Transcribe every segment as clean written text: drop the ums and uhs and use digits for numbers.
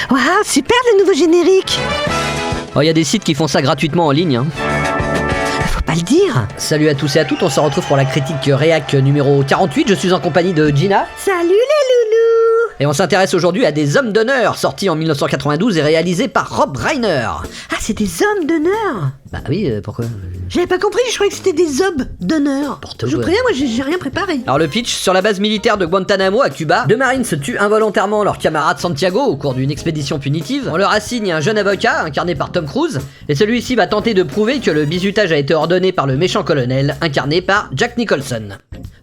Waouh, super le nouveau générique. Oh, y a des sites qui font ça gratuitement en ligne, hein. Faut pas le dire. Salut à tous et à toutes, on se retrouve pour la critique réac numéro 48. Je suis en compagnie de Gina. Salut les loulous. Et on s'intéresse aujourd'hui à Des Hommes d'honneur, sorti en 1992 et réalisé par Rob Reiner. Ah, c'est des hommes d'honneur. Bah oui, pourquoi? J'avais pas compris, je croyais que c'était des hommes d'honneur. Je vous préviens, moi j'ai rien préparé. Alors le pitch, sur la base militaire de Guantanamo à Cuba, deux marines se tuent involontairement leur camarade Santiago au cours d'une expédition punitive. On leur assigne un jeune avocat, incarné par Tom Cruise, et celui-ci va tenter de prouver que le bizutage a été ordonné par le méchant colonel, incarné par Jack Nicholson.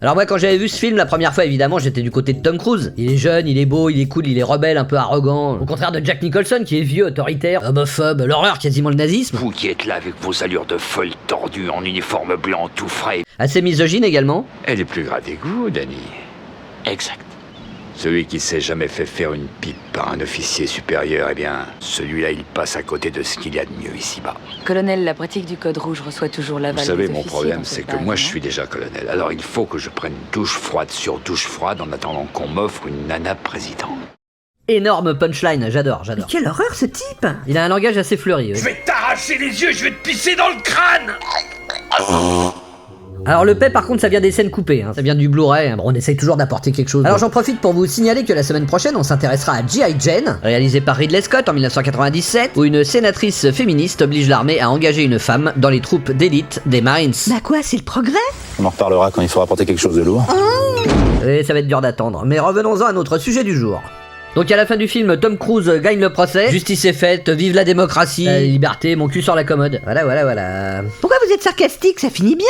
Alors moi quand j'avais vu ce film la première fois, évidemment j'étais du côté de Tom Cruise. Il est jeune, il est beau, il est cool, il est rebelle, un peu arrogant. Au contraire de Jack Nicholson qui est vieux, autoritaire, homophobe, l'horreur, quasiment le nazisme. Vous qui êtes là avec vos allures de folle tordue en uniforme blanc tout frais. Assez misogyne également. Elle est plus gradée que vous, Danny. Exact. Celui qui s'est jamais fait faire une pipe par un officier supérieur, eh bien, celui-là, il passe à côté de ce qu'il y a de mieux ici-bas. Colonel, la pratique du code rouge reçoit toujours l'aval. Vous savez, des mon officiers problème, dans c'est cette que base, moi, je non suis déjà colonel. Alors, il faut que je prenne douche froide sur douche froide en attendant qu'on m'offre une nana président. Énorme punchline, j'adore. Mais quelle horreur ce type. Il a un langage assez fleuri. Je vais t'arracher les yeux, je vais te pisser dans le crâne. Alors le paix par contre ça vient des scènes coupées, hein. Ça vient du Blu-ray, bon, on essaye toujours d'apporter quelque chose. Alors j'en profite pour vous signaler que la semaine prochaine on s'intéressera à G.I. Jane, réalisé par Ridley Scott en 1997, où une sénatrice féministe oblige l'armée à engager une femme dans les troupes d'élite des Marines. Bah quoi, c'est le progrès. On en reparlera quand il faudra porter quelque chose de lourd. Et ça va être dur d'attendre, mais revenons-en à notre sujet du jour. Donc à la fin du film, Tom Cruise gagne le procès, justice est faite, vive la démocratie, la liberté, mon cul sur la commode. Voilà. Pourquoi vous êtes sarcastique, ça finit bien.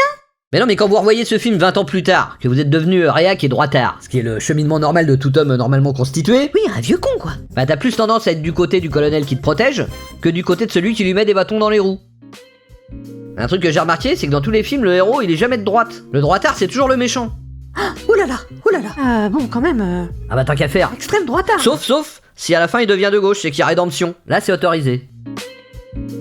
Mais non, mais quand vous revoyez ce film 20 ans plus tard, que vous êtes devenu réac et droitard, ce qui est le cheminement normal de tout homme normalement constitué, Oui, un vieux con quoi. bah t'as plus tendance à être du côté du colonel qui te protège, que du côté de celui qui lui met des bâtons dans les roues. Un truc que j'ai remarqué, c'est que dans tous les films, le héros il est jamais de droite. Le droitard c'est toujours le méchant. Ouh là là. Bon, quand même, Ah bah tant qu'à faire. extrême droitard. Sauf, si à la fin il devient de gauche et qu'il y a rédemption. Là c'est autorisé.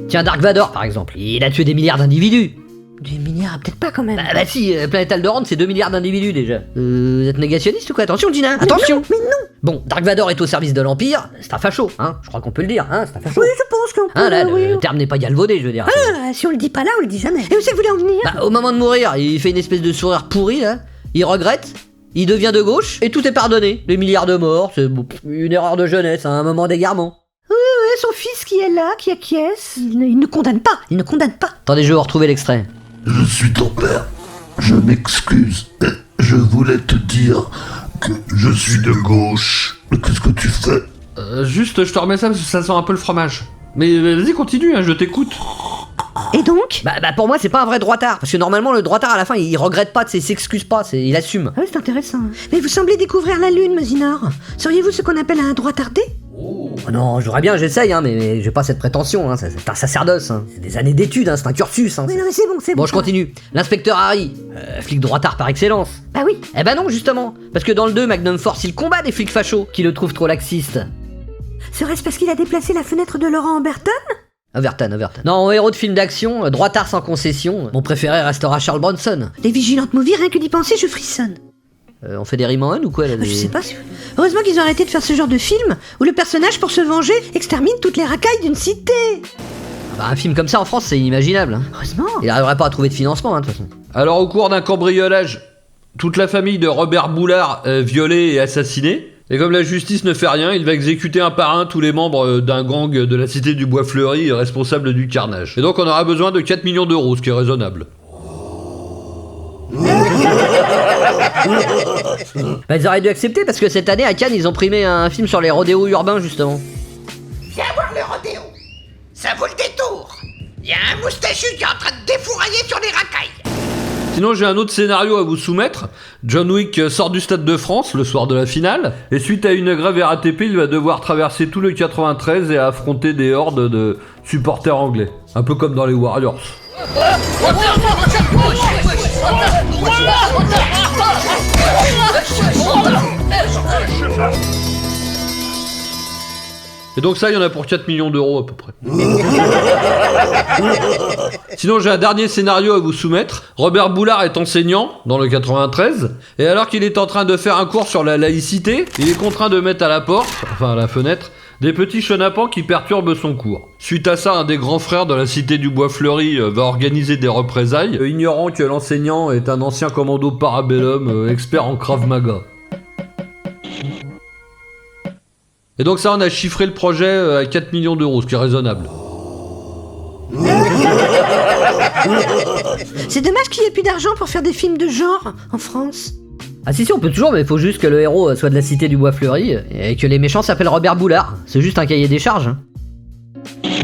Tiens, Dark Vador par exemple, il a tué des milliards d'individus. Des milliards, peut-être pas quand même. Bah si, Planète Alderaan c'est 2 milliards d'individus déjà. Vous êtes négationniste ou quoi? Attention Gina, attention. Mais non. Bon, Dark Vador est au service de l'Empire, c'est un facho, hein, je crois qu'on peut le dire, hein, c'est un facho. Oui, je pense qu'on peut. Hein, là, oui. le terme n'est pas galvaudé, je veux dire. Si on le dit pas là, on le dit jamais. Et où c'est que vous voulez en venir? Bah, au moment de mourir, il fait une espèce de sourire pourri, là, il regrette, il devient de gauche, et tout est pardonné. Les milliards de morts, c'est une erreur de jeunesse, un moment d'égarement. Ouais, son fils qui est là, qui acquiesce. Il ne condamne pas. Attendez, je vais vous retrouver l'extrait. Je suis ton père. Je m'excuse. Je voulais te dire que je suis de gauche. Qu'est-ce que tu fais? Juste, je te remets ça parce que ça sent un peu le fromage. Mais vas-y, continue, hein, je t'écoute. Et donc? Bah pour moi, c'est pas un vrai droitard, parce que normalement, le droitard, à la fin, il regrette pas, il s'excuse pas, il assume. Ah oui, c'est intéressant. Mais vous semblez découvrir la lune, Mosinor. Seriez-vous ce qu'on appelle un droitardé? Oh non, je voudrais bien, j'essaye, hein, mais j'ai pas cette prétention, hein, c'est un sacerdoce, hein. C'est des années d'études, hein, c'est un cursus, hein. Oui, non, mais c'est bon. Bon, je continue. L'inspecteur Harry, flic droitard par excellence. Ah oui. Eh ben non, justement, parce que dans le 2, Magnum Force, il combat des flics fachos qui le trouvent trop laxiste. Serait-ce parce qu'il a déplacé la fenêtre de Laurent Amberton? Overton. Non, héros de film d'action, droitard sans concession, mon préféré restera Charles Bronson. Les vigilantes movies, rien que d'y penser, je frissonne. On fait des rimes en un ou quoi là, Je sais pas si... Heureusement qu'ils ont arrêté de faire ce genre de film où le personnage, pour se venger, extermine toutes les racailles d'une cité. Bah, un film comme ça en France, c'est inimaginable. Hein. Heureusement. Il arriverait pas à trouver de financement, hein, de toute façon. Alors, au cours d'un cambriolage, toute la famille de Robert Boulard est violée et assassinée. Et comme la justice ne fait rien, il va exécuter un par un tous les membres d'un gang de la cité du Bois Fleuri responsable du carnage. Et donc on aura besoin de 4 millions d'euros, ce qui est raisonnable. Bah, ils auraient dû accepter parce que cette année à Cannes ils ont primé un film sur les rodéos urbains justement. Viens voir le rodéo. Ça vaut le détour. Il y a un moustachu qui est en train de défourailler sur les racailles. Sinon j'ai un autre scénario à vous soumettre. John Wick sort du Stade de France le soir de la finale, et suite à une grève RATP, il va devoir traverser tout le 93 et affronter des hordes de supporters anglais. Un peu comme dans les Warriors. Et donc ça, il y en a pour 4 millions d'euros à peu près. Sinon, j'ai un dernier scénario à vous soumettre. Robert Boulard est enseignant dans le 93, et alors qu'il est en train de faire un cours sur la laïcité, il est contraint de mettre à la porte, enfin à la fenêtre, Des petits chenapans qui perturbent son cours. Suite à ça, un des grands frères de la cité du Bois Fleuri va organiser des représailles, ignorant que l'enseignant est un ancien commando parabellum expert en Krav Maga. Et donc ça, on a chiffré le projet à 4 millions d'euros, ce qui est raisonnable. C'est dommage qu'il n'y ait plus d'argent pour faire des films de genre en France. Ah si, on peut toujours, mais il faut juste que le héros soit de la cité du Bois Fleuri et que les méchants s'appellent Robert Boulard. C'est juste un cahier des charges. Hein.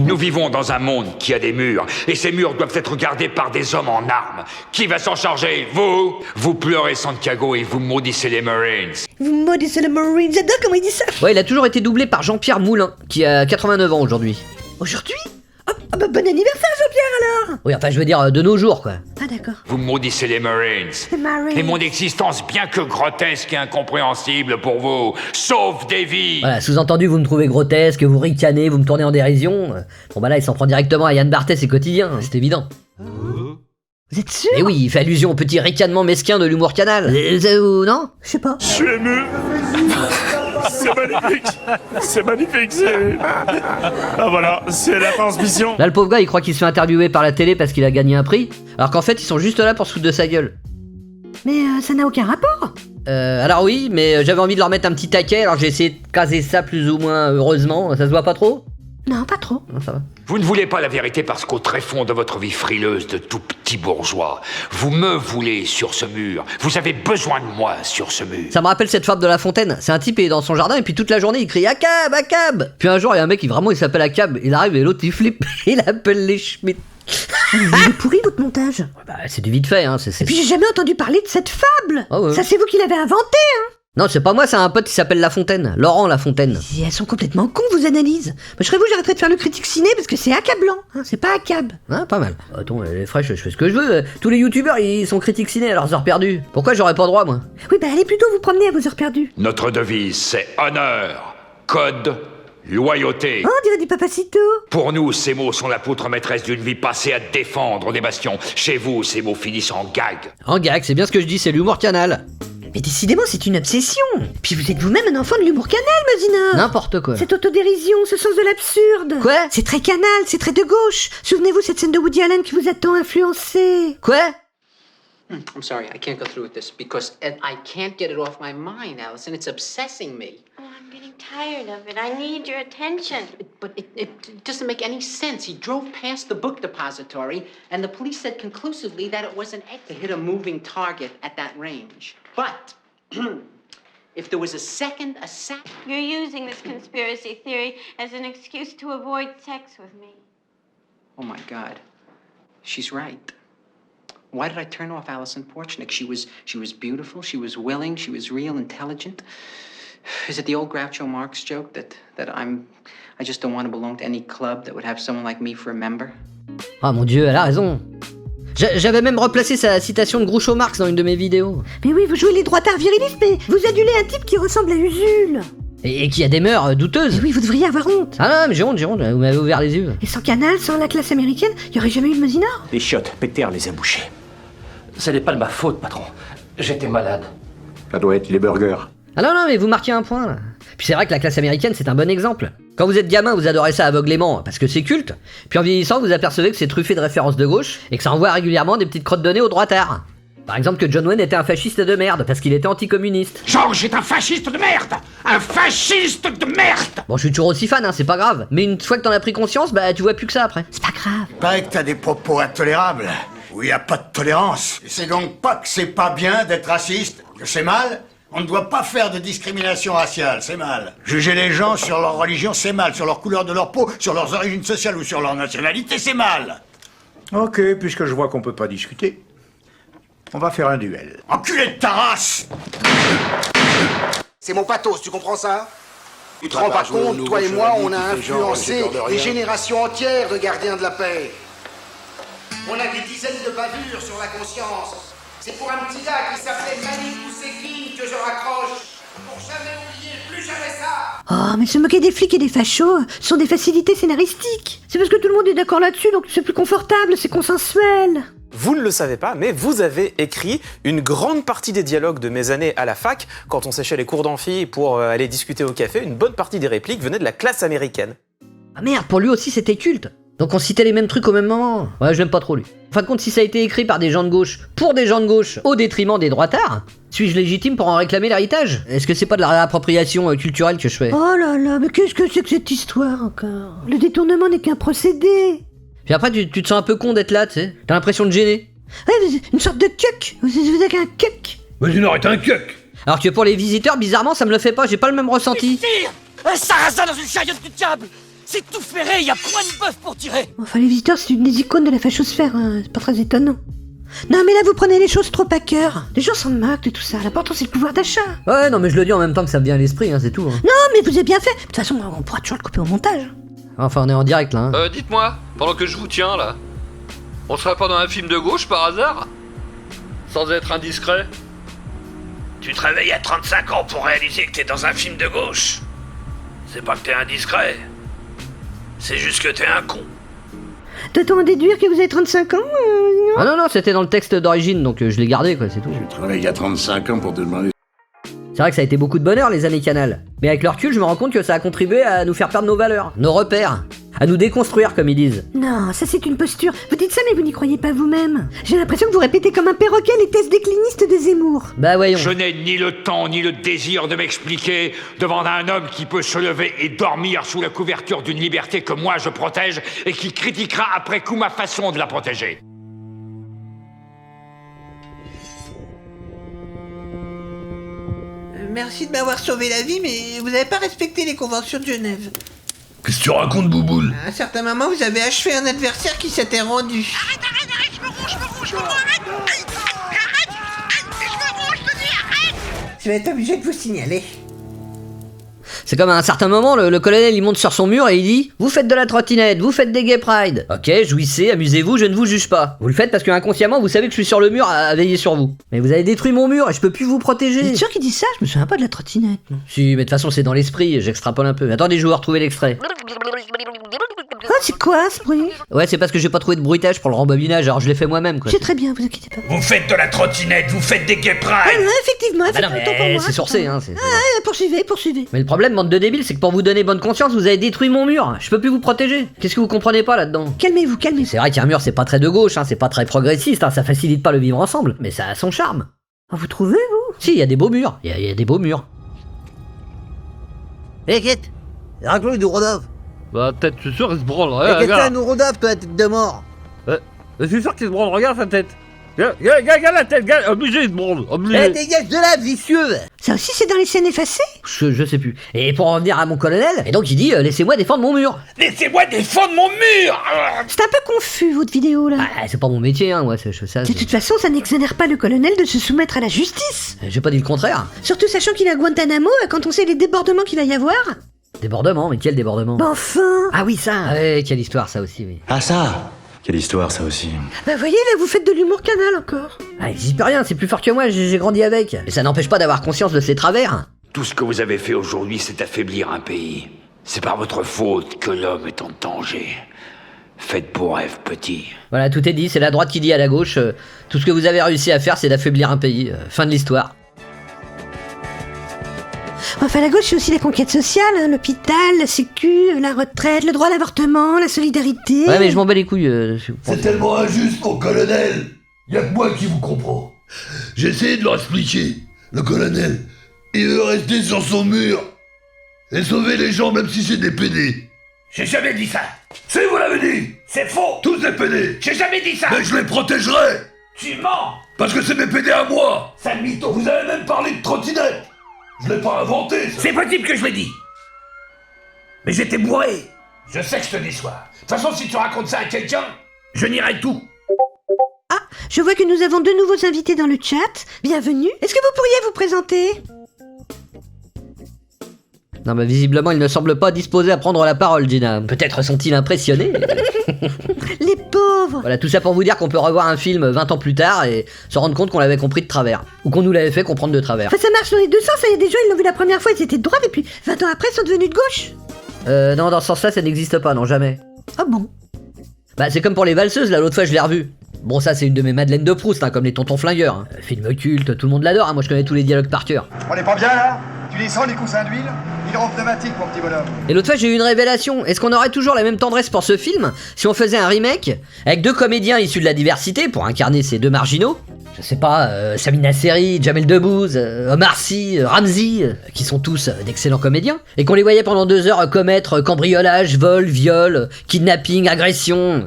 Nous vivons dans un monde qui a des murs, et ces murs doivent être gardés par des hommes en armes. Qui va s'en charger? Vous? Vous pleurez Santiago et vous maudissez les Marines. Vous maudissez le Marine, j'adore comment il dit ça. Ouais, il a toujours été doublé par Jean-Pierre Moulin, qui a 89 ans aujourd'hui. Aujourd'hui? Oh bah bon anniversaire Jean-Pierre alors. Oui, enfin je veux dire de nos jours quoi. Ah d'accord. Vous maudissez les Marines. Les Marines. Et mon existence, bien que grotesque et incompréhensible pour vous, sauve des vies. Voilà, sous-entendu, vous me trouvez grotesque, vous ricanez, vous me tournez en dérision. Bon bah là, il s'en prend directement à Yann Barthès et Quotidien, c'est évident. Vous êtes sûr? Et oui, il fait allusion au petit ricanement mesquin de l'humour canal. Non? Je sais pas. Je suis ému. C'est magnifique. C'est magnifique. Ah voilà, c'est la transmission. Là, le pauvre gars, il croit qu'il se fait interviewer par la télé parce qu'il a gagné un prix, alors qu'en fait, ils sont juste là pour se foutre de sa gueule. Mais ça n'a aucun rapport. Alors oui, mais j'avais envie de leur mettre un petit taquet, alors j'ai essayé de caser ça plus ou moins heureusement. Ça se voit pas trop? Non, pas trop. Non, ça va. Vous ne voulez pas la vérité parce qu'au tréfonds de votre vie frileuse de tout petit bourgeois, vous me voulez sur ce mur. Vous avez besoin de moi sur ce mur. Ça me rappelle cette fable de La Fontaine. C'est un type, il est dans son jardin et puis toute la journée il crie Akab, Akab. Puis un jour il y a un mec qui vraiment il s'appelle Akab. Il arrive et l'autre il flippe. Il appelle les Schmitt. Il est pourri votre montage. Bah c'est du vite fait hein. Et puis j'ai jamais entendu parler de cette fable. Ah ouais. Ça c'est vous qui l'avez inventée hein. Non, c'est pas moi, c'est un pote qui s'appelle La Fontaine. Laurent La Fontaine. Et elles sont complètement cons vos analyses. Moi je serais vous, j'arrêterais de faire le critique ciné parce que c'est accablant, hein, c'est pas accab. Ah, pas mal. Attends, elle est fraîche, je fais ce que je veux. Tous les youtubeurs, ils sont critiques ciné à leurs heures perdues. Pourquoi j'aurais pas droit, moi? Oui bah allez plutôt vous promener à vos heures perdues. Notre devise, c'est honneur, code, loyauté. Oh, on dirait du Papacito. Pour nous, ces mots sont la poutre maîtresse d'une vie passée à défendre des bastions. Chez vous, ces mots finissent en gag. En gag, c'est bien ce que je dis, c'est l'humour canal. Mais décidément c'est une obsession. Puis vous êtes vous-même un enfant de l'humour canal, Mazina. N'importe quoi. Cette autodérision, ce sens de l'absurde. Quoi? C'est très canal, c'est très de gauche. Souvenez-vous cette scène de Woody Allen qui vous a tant influencé. Quoi? I'm sorry, I can't go through with this because I can't get it off my mind, Allison. It's obsessing me. Oh, I'm getting tired of it. I need your attention. But it doesn't make any sense. He drove past the book depository, and the police said conclusively that it was an act to hit a moving target at that range. But if there was a second assassin... You're using this conspiracy theory as an excuse to avoid sex with me. Oh, my God. She's right. Why did I turn off Allison Porchnick? She was beautiful, she was willing, she was real, intelligent. Is it the old Groucho Marx joke that I just don't want to belong to any club that would have someone like me for a member? Ah mon dieu, elle a raison. J'avais même replacé sa citation de Groucho Marx dans une de mes vidéos. Mais oui, vous jouez les droitards virilistes, mais vous adulez un type qui ressemble à Usul. Et qui a des mœurs douteuses. Et oui, vous devriez avoir honte. Ah non, mais j'ai honte, vous m'avez ouvert les yeux. Et sans Canal, sans la classe américaine, il y aurait jamais eu de Mosinor. Les chiottes, Peter les a bouchées. Ce n'est pas de ma faute, patron. J'étais malade. Ça doit être les burgers. Ah non, mais vous marquez un point là. Puis c'est vrai que la classe américaine c'est un bon exemple. Quand vous êtes gamin, vous adorez ça aveuglément parce que c'est culte. Puis en vieillissant, vous apercevez que c'est truffé de références de gauche et que ça envoie régulièrement des petites crottes de nez aux droitards. Par exemple que John Wayne était un fasciste de merde parce qu'il était anticommuniste. George est un fasciste de merde. Un fasciste de merde. Bon, je suis toujours aussi fan, hein, c'est pas grave. Mais une fois que t'en as pris conscience, bah tu vois plus que ça après. C'est pas grave. Paraît que t'as des propos intolérables, où il n'y a pas de tolérance. Et c'est donc pas que c'est pas bien d'être raciste, que c'est mal. On ne doit pas faire de discrimination raciale, c'est mal. Juger les gens sur leur religion, c'est mal. Sur leur couleur de leur peau, sur leurs origines sociales ou sur leur nationalité, c'est mal. Ok, puisque je vois qu'on peut pas discuter, on va faire un duel. Enculé de ta race! C'est mon pathos, tu comprends ça? Tu te rends pas compte, toi et moi, on a influencé des générations entières de gardiens de la paix. On a des dizaines de bavures sur la conscience. C'est pour un petit gars qui s'appelait Malik Oussekine que je raccroche. Pour jamais oublier, plus jamais ça. Oh, mais se moquer des flics et des fachos sont des facilités scénaristiques. C'est parce que tout le monde est d'accord là-dessus, donc c'est plus confortable, c'est consensuel. vous ne le savez pas, mais vous avez écrit une grande partie des dialogues de mes années à la fac, quand on séchait les cours d'amphi pour aller discuter au café, une bonne partie des répliques venaient de la classe américaine. Ah merde, pour lui aussi c'était culte. Donc on citait les mêmes trucs au même moment. Ouais, je l'aime pas trop lui. En fin de compte, si ça a été écrit par des gens de gauche, pour des gens de gauche, au détriment des droitards, suis-je légitime pour en réclamer l'héritage? Est-ce que c'est pas de la réappropriation culturelle que je fais? Oh là là, mais qu'est-ce que c'est que cette histoire encore? Le détournement n'est qu'un procédé. Puis après, tu te sens un peu con d'être là, tu sais. T'as l'impression de gêner. Ouais, une sorte de cuck. Vous êtes un cuck. Vas-y, non, arrête un cuck. Alors que pour les visiteurs, bizarrement, ça me le fait pas, j'ai pas le même ressenti. Tire un sarrasin dans une chariote du diable. C'est tout ferré, y a point de bœuf pour tirer. Enfin, les visiteurs, c'est une des icônes de la fachosphère, hein. C'est pas très étonnant. Non, mais là, vous prenez les choses trop à cœur. Les gens s'en moquent de tout ça. L'important, c'est le pouvoir d'achat. Ouais, non, mais je le dis en même temps que ça me vient à l'esprit, hein, c'est tout. Hein. Non, mais vous avez bien fait. De toute façon, on pourra toujours le couper au montage. Enfin, on est en direct, là. Hein. Dites-moi, pendant que je vous tiens, là, on serait pas dans un film de gauche, par hasard? Sans être indiscret? Tu te réveilles à 35 ans pour réaliser que t'es dans un film de gauche. C'est pas que t'es indiscret. C'est juste que t'es un con. Doit-on en déduire que vous avez 35 ans Ah non, c'était dans le texte d'origine, donc je l'ai gardé, quoi, c'est tout. Tu travailles à 35 ans pour te demander... C'est vrai que ça a été beaucoup de bonheur, les années Canal. Mais avec le recul, je me rends compte que ça a contribué à nous faire perdre nos valeurs, nos repères, à nous déconstruire, comme ils disent. Non, ça c'est une posture. Vous dites ça, mais vous n'y croyez pas vous-même. J'ai l'impression que vous répétez comme un perroquet les thèses déclinistes de Zemmour. Bah voyons. Je n'ai ni le temps ni le désir de m'expliquer devant un homme qui peut se lever et dormir sous la couverture d'une liberté que moi je protège et qui critiquera après coup ma façon de la protéger. Merci de m'avoir sauvé la vie, mais vous n'avez pas respecté les conventions de Genève. Qu'est-ce que tu racontes, Bouboule? À un certain moment, vous avez achevé un adversaire qui s'était rendu. Arrête, je me rends, arrête, je te dis, arrête. Je vais être obligé de vous signaler. C'est comme à un certain moment, le colonel il monte sur son mur et il dit: vous faites de la trottinette, vous faites des gay pride. Ok, jouissez, amusez-vous, je ne vous juge pas. Vous le faites parce que inconsciemment vous savez que je suis sur le mur à veiller sur vous. Mais vous avez détruit mon mur et je peux plus vous protéger. Vous êtes sûr qu'il dit ça? Je me souviens pas de la trottinette. Non. Si, mais de toute façon c'est dans l'esprit, j'extrapole un peu. Attendez, je vais vous retrouver l'extrait. Oh, c'est quoi ce bruit? Ouais, c'est parce que j'ai pas trouvé de bruitage pour le rembobinage, alors je l'ai fait moi-même quoi. C'est très bien, vous inquiétez pas. Vous faites de la trottinette, vous faites des gay pride. Ah non, effectivement, Bah non, mais c'est sourcé, hein. Poursuivez. Mais le problème, bande de débiles, c'est que pour vous donner bonne conscience, vous avez détruit mon mur. Je peux plus vous protéger. Qu'est-ce que vous comprenez pas là-dedans? Calmez-vous. C'est vrai qu'un mur, c'est pas très de gauche, hein, c'est pas très progressiste, hein, ça facilite pas le vivre ensemble, mais ça a son charme. Oh, vous trouvez, vous? Si, il y a des beaux murs. Il y a des beaux murs. Hé, Kate, raconte-lui du Rodolphe. Bah, peut-être, je suis sûr qu'il se branle. Hé, Kate, ça nous Rodolphe, toi, tête de mort. Je suis sûr qu'il se branle, regarde sa tête. Regarde la tête, obligé, il se branle, obligé. Eh, dégage de là, vicieux. Ça aussi, c'est dans les scènes effacées? Je sais plus. Et pour en revenir à mon colonel, et donc il dit laissez-moi défendre mon mur. Laissez-moi défendre mon mur. C'est un peu confus, votre vidéo, là. Ah, c'est pas mon métier, hein, ouais, ça. De toute façon, ça n'exonère pas le colonel de se soumettre à la justice. J'ai pas dit le contraire. Surtout sachant qu'il est à Guantanamo, quand on sait les débordements qu'il va y avoir. Débordement? Mais quel débordement? Bah enfin. Ah oui, ça. Ah ouais, quelle histoire, ça aussi, oui. Ah ça. Quelle histoire, ça aussi. Bah voyez, là, vous faites de l'humour Canal encore. Ah, j'y peux rien, c'est plus fort que moi, j'ai grandi avec. Mais ça n'empêche pas d'avoir conscience de ses travers. Tout ce que vous avez fait aujourd'hui, c'est affaiblir un pays. C'est par votre faute que l'homme est en danger. Faites beau rêve, petit. Voilà, tout est dit, c'est la droite qui dit à la gauche, tout ce que vous avez réussi à faire, c'est d'affaiblir un pays. Fin de l'histoire. Enfin, la gauche, c'est aussi la conquête sociale, hein, l'hôpital, la sécu, la retraite, le droit à l'avortement, la solidarité... Ouais, mais je m'en bats les couilles. C'est tellement injuste, mon colonel. Y'a que moi qui vous comprends. J'ai essayé de leur expliquer. Le colonel, il veut rester sur son mur et sauver les gens même si c'est des PD. J'ai jamais dit ça. Si, vous l'avez dit. C'est faux. Tous des PD. J'ai jamais dit ça. Mais je les protégerai. Tu mens. Parce que c'est mes PD à moi. Sale mytho. Vous avez même parlé de trottinette. Je l'ai pas inventé, ça. C'est possible que je l'ai dit. Mais j'étais bourré. Je sais que je te déçois. De toute façon, si tu racontes ça à quelqu'un, je nierai tout. Ah, je vois que nous avons deux nouveaux invités dans le chat. Bienvenue. Est-ce que vous pourriez vous présenter? Non, bah visiblement, ils ne semblent pas disposés à prendre la parole, Gina. Peut-être sont-ils impressionnés. Les pauvres. Voilà, tout ça pour vous dire qu'on peut revoir un film 20 ans plus tard et se rendre compte qu'on l'avait compris de travers. Ou qu'on nous l'avait fait comprendre de travers. Enfin, ça marche dans les deux sens. Il y a des gens, ils l'ont vu la première fois, ils étaient de droite, et puis 20 ans après, ils sont devenus de gauche. Non, dans ce sens-là, ça n'existe pas, non, jamais. Ah bon? Bah, c'est comme pour les valseuses, là, l'autre fois, je l'ai revu. Bon, ça c'est une de mes Madeleines de Proust, hein, comme les Tontons Flingueurs. Hein. Film culte, tout le monde l'adore, hein, moi je connais tous les dialogues par cœur. On est pas bien là? Tu les sens les coussins d'huile? Hydropneumatique mon petit bonhomme. Et l'autre fois j'ai eu une révélation, est-ce qu'on aurait toujours la même tendresse pour ce film si on faisait un remake avec 2 comédiens issus de la diversité pour incarner ces 2 marginaux? Je sais pas, Samina Seri, Jamel Debbouze, Omar Sy, Ramzy, qui sont tous d'excellents comédiens, et qu'on les voyait pendant 2 heures commettre cambriolage, vol, viol, kidnapping, agression.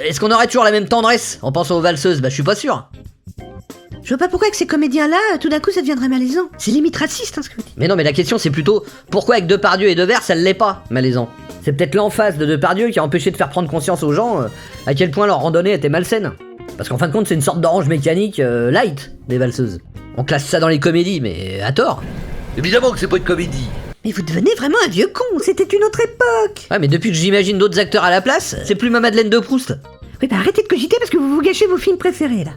Est-ce qu'on aurait toujours la même tendresse en pensant aux valseuses? Bah je suis pas sûr. Je vois pas pourquoi avec ces comédiens-là, tout d'un coup ça deviendrait malaisant. C'est limite raciste, hein, ce que vous dites. Mais non, mais la question c'est plutôt pourquoi avec Depardieu et Devers ça l'est pas malaisant? C'est peut-être l'emphase de Depardieu qui a empêché de faire prendre conscience aux gens à quel point leur randonnée était malsaine. Parce qu'en fin de compte c'est une sorte d'orange mécanique light des valseuses. On classe ça dans les comédies, mais à tort. Évidemment que c'est pas une comédie. Mais vous devenez vraiment un vieux con, c'était une autre époque. Ouais, mais depuis que j'imagine d'autres acteurs à la place, c'est plus ma Madeleine de Proust. Oui, bah arrêtez de cogiter parce que vous vous gâchez vos films préférés, là.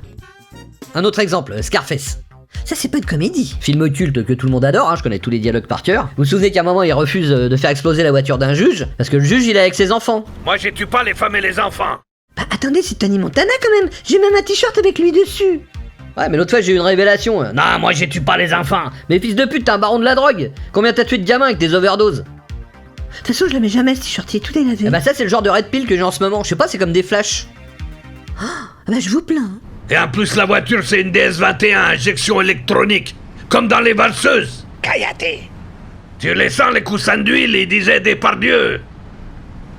Un autre exemple, Scarface. Ça, c'est pas une comédie. Film culte que tout le monde adore, hein, je connais tous les dialogues par cœur. Vous vous souvenez qu'à un moment, il refuse de faire exploser la voiture d'un juge, parce que le juge, il est avec ses enfants. Moi, je tue pas les femmes et les enfants. Bah attendez, c'est Tony Montana quand même. J'ai même un t-shirt avec lui dessus. Ouais, mais l'autre fois, j'ai eu une révélation. Non, moi, je tue pas les enfants. Mais fils de pute, t'es un baron de la drogue. Combien t'as tué de gamins avec des overdoses? De toute façon, je le mets jamais ce t-shirt, il est tout délavé. Ah bah ça, c'est le genre de red pill que j'ai en ce moment. Je sais pas, c'est comme des flashs. Ah bah je vous plains. Et en plus, la voiture, c'est une DS21 injection électronique, comme dans les valseuses. Caillaté. Tu les sens, les coussins d'huile, il disait Depardieu.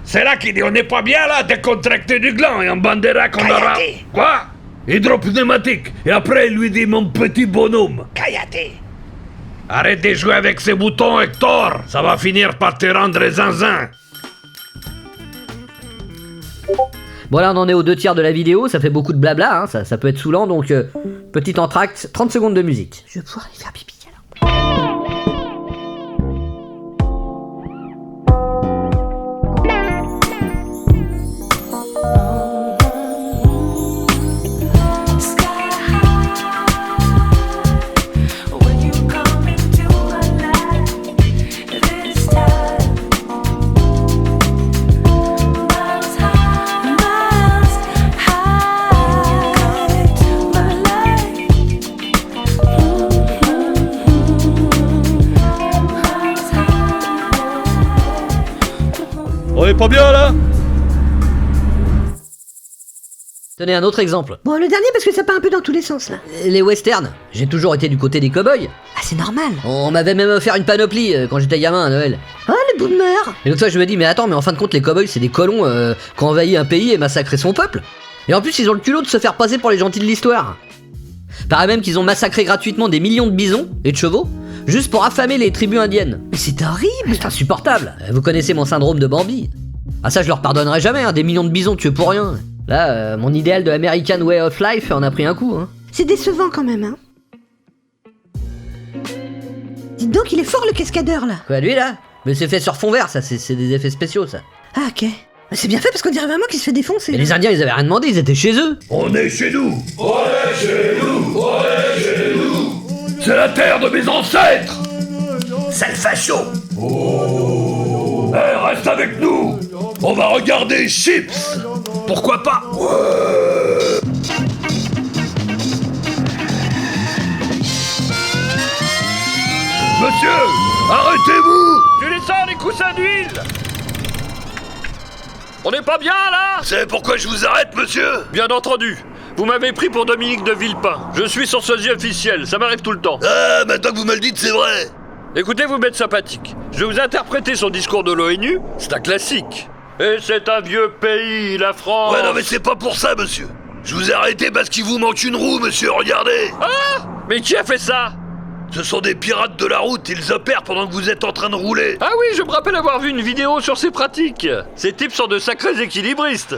C'est là qu'il dit, on n'est pas bien là, décontracté du gland, et on bandera qu'on aura... Quoi? Hydropneumatique. Et après, il lui dit, mon petit bonhomme. Caillaté. Arrête de jouer avec ces boutons, Hector. Ça va finir par te rendre zinzin. Bon là on en est aux 2 tiers de la vidéo, ça fait beaucoup de blabla, hein, ça peut être saoulant, donc petit entracte, 30 secondes de musique. Je vais pouvoir aller faire pipi alors. On est pas bien là? Tenez un autre exemple. Bon, le dernier parce que ça part un peu dans tous les sens là. Les westerns. J'ai toujours été du côté des cow-boys. Ah, c'est normal. On m'avait même offert une panoplie quand j'étais gamin à Noël. Oh, le boomer. Et l'autre fois je me dis, mais attends, mais en fin de compte les cow-boys c'est des colons qui ont envahi un pays et massacré son peuple. Et en plus ils ont le culot de se faire passer pour les gentils de l'histoire. Paraît même qu'ils ont massacré gratuitement des millions de bisons et de chevaux juste pour affamer les tribus indiennes. Mais c'est horrible. C'est insupportable. Vous connaissez mon syndrome de Bambi. Ah ça je leur pardonnerai jamais, hein, des millions de bisons tués pour rien. Là, mon idéal de American Way of Life en a pris un coup. Hein. C'est décevant quand même, hein. Dites donc, il est fort le cascadeur là. Quoi, lui là? Mais c'est fait sur fond vert, ça, c'est des effets spéciaux ça. Ah ok. C'est bien fait parce qu'on dirait vraiment qu'il se fait défoncer. Et les Indiens ils avaient rien demandé, ils étaient chez eux. On est chez nous. On est chez nous. On est chez nous. C'est la terre de mes ancêtres. C'est le facho. Oh. Hey, reste avec nous. On va regarder Chips. Pourquoi pas? Ouais. Monsieur, arrêtez-vous. Tu les sens, les coussins d'huile? On n'est pas bien là? C'est pourquoi je vous arrête, monsieur? Bien entendu. Vous m'avez pris pour Dominique de Villepin. Je suis son sosie officiel, ça m'arrive tout le temps. Ah, maintenant que vous me le dites, c'est vrai. Écoutez, vous m'êtes sympathique. Je vais vous interpréter son discours de l'ONU. C'est un classique. Et c'est un vieux pays, la France. Ouais, non, mais c'est pas pour ça, monsieur. Je vous ai arrêté parce qu'il vous manque une roue, monsieur, regardez. Ah! Mais qui a fait ça? Ce sont des pirates de la route, ils opèrent pendant que vous êtes en train de rouler. Ah oui, je me rappelle avoir vu une vidéo sur ces pratiques. Ces types sont de sacrés équilibristes.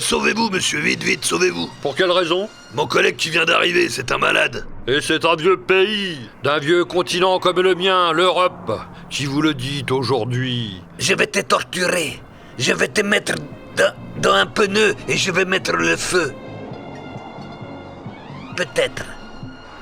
Sauvez-vous, monsieur, vite, vite, sauvez-vous. Pour quelle raison? Mon collègue qui vient d'arriver, c'est un malade. Et c'est un vieux pays, d'un vieux continent comme le mien, l'Europe, qui vous le dit aujourd'hui. Je vais te torturer. Je vais te mettre dans un pneu et je vais mettre le feu. Peut-être.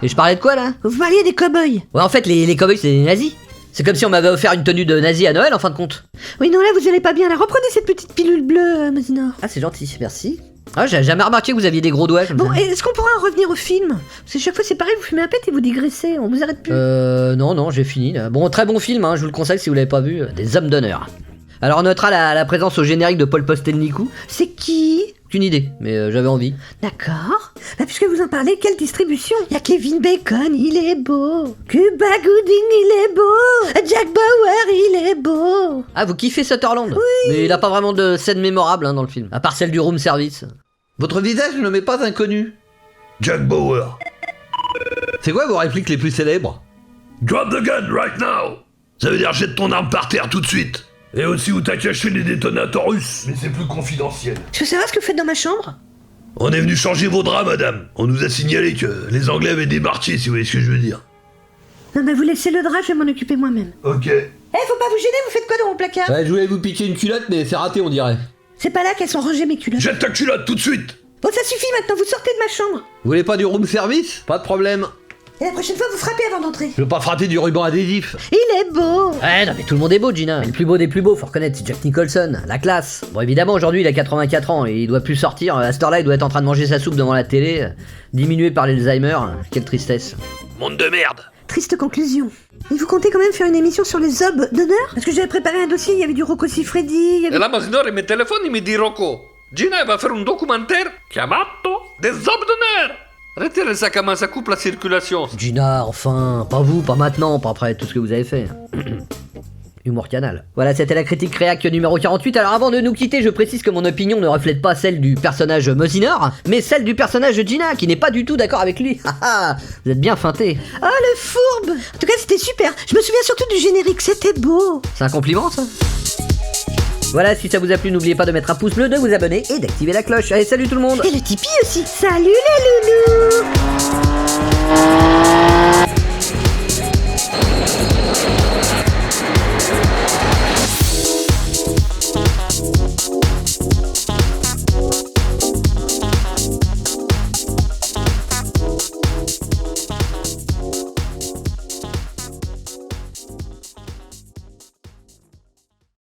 Et je parlais de quoi là? Vous parliez des cow-boys. Ouais, en fait, les cow-boys, c'est des nazis. C'est comme si on m'avait offert une tenue de nazi à Noël en fin de compte. Oui, non, là, vous allez pas bien. Là, reprenez cette petite pilule bleue, Mosinor. Ah, c'est gentil, merci. Ah, j'ai jamais remarqué que vous aviez des gros doigts comme Bon, ça. est-ce qu'on pourra en revenir au film? Parce que chaque fois, c'est pareil, vous fumez un pet et vous digressez. On vous arrête plus. Non, j'ai fini là. Bon, très bon film, je vous le conseille si vous l'avez pas vu. Des hommes d'honneur. Alors, on notera la présence au générique de Paul Postelnikou. C'est qui? Aucune idée, mais j'avais envie. D'accord. Bah, puisque vous en parlez, quelle distribution? Il y a Kevin Bacon, il est beau. Cuba Gooding, il est beau. Jack Bauer, il est beau. Ah, vous kiffez Sutherland? Oui. Mais il a pas vraiment de scène mémorable dans le film, à part celle du room service. Votre visage ne m'est pas inconnu. Jack Bauer. C'est quoi vos répliques les plus célèbres? Drop the gun right now. Ça veut dire jette ton arme par terre tout de suite. Et aussi où t'as caché les détonateurs russes. Mais c'est plus confidentiel. Je veux savoir ce que vous faites dans ma chambre? On est venu changer vos draps, madame. On nous a signalé que les Anglais avaient débarqué, si vous voyez ce que je veux dire. Non, mais vous laissez le drap, je vais m'en occuper moi-même. Ok. Faut pas vous gêner, vous faites quoi dans mon placard? Ouais, je voulais vous piquer une culotte, mais c'est raté, on dirait. C'est pas là qu'elles sont rangées mes culottes. Jette ta culotte tout de suite. Bon, ça suffit maintenant, vous sortez de ma chambre. Vous voulez pas du room service? Pas de problème. Et la prochaine fois, vous frappez avant d'entrer. Je veux pas frapper du ruban adhésif. Il est beau. Ouais, non mais tout le monde est beau, Gina. Et le plus beau des plus beaux, faut reconnaître, c'est Jack Nicholson, la classe. Bon, évidemment, aujourd'hui, il a 84 ans et il doit plus sortir. À cette heure-là, il doit être en train de manger sa soupe devant la télé, diminué par l'Alzheimer. Quelle tristesse. Monde de merde. Triste conclusion. Et vous comptez quand même faire une émission sur les hommes d'honneur? Parce que j'avais préparé un dossier, il y avait du Rocco Siffredi, il y avait... Et là, Mosinor, il me téléphone, il me dit Rocco. Gina, elle va faire un documentaire chiamato des hommes d'honneur. Arrêtez le sac à main, ça coupe la circulation. Gina, enfin, pas vous, pas maintenant, pas après tout ce que vous avez fait. Humour canal. Voilà, c'était la critique réac numéro 48. Alors avant de nous quitter, je précise que mon opinion ne reflète pas celle du personnage Mosinor, mais celle du personnage de Gina, qui n'est pas du tout d'accord avec lui. Vous êtes bien feinté. Oh, le fourbe. En tout cas, c'était super. Je me souviens surtout du générique, c'était beau. C'est un compliment, ça? Voilà, si ça vous a plu, n'oubliez pas de mettre un pouce bleu, de vous abonner et d'activer la cloche. Allez, salut tout le monde. Et le Tipeee aussi. Salut les loulous.